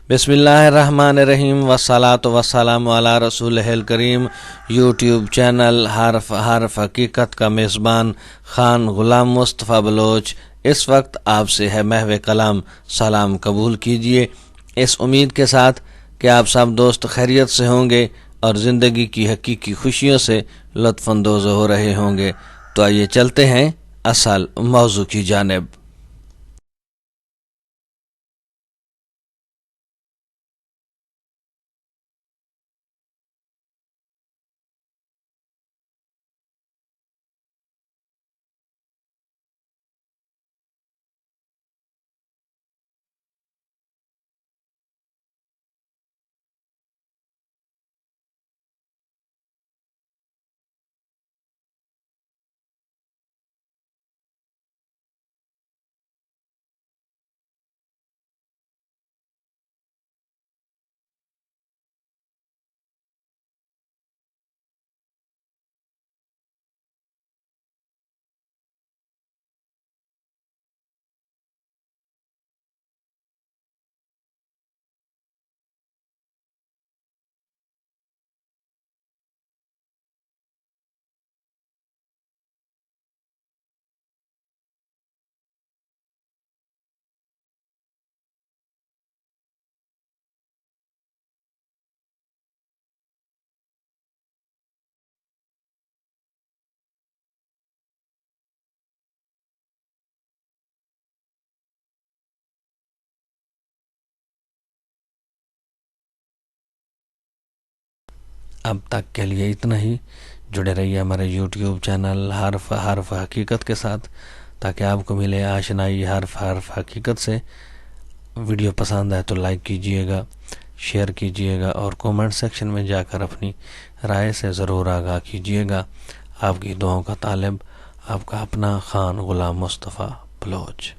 بسم اللہ الرحمن الرحیم والصلاۃ والسلام علی رسول الکریم۔ یوٹیوب چینل حرف حقیقت کا میزبان خان غلام مصطفیٰ بلوچ اس وقت آپ سے ہے محو کلام سلام قبول کیجیے، اس امید کے ساتھ کہ آپ سب دوست خیریت سے ہوں گے اور زندگی کی حقیقی خوشیوں سے لطف اندوز ہو رہے ہوں گے۔ تو آئیے چلتے ہیں اصل موضوع کی جانب۔ اب تک کے لیے اتنا ہی۔ جڑے رہیے ہمارے یوٹیوب چینل حرف حقیقت کے ساتھ تاکہ آپ کو ملے آشنائی حرف حقیقت سے۔ ویڈیو پسند آئے تو لائک کیجئے گا، شیئر کیجئے گا اور کومنٹ سیکشن میں جا کر اپنی رائے سے ضرور آگاہ کیجئے گا۔ آپ کی دعاؤں کا طالب آپ کا اپنا خان غلام مصطفیٰ بلوچ۔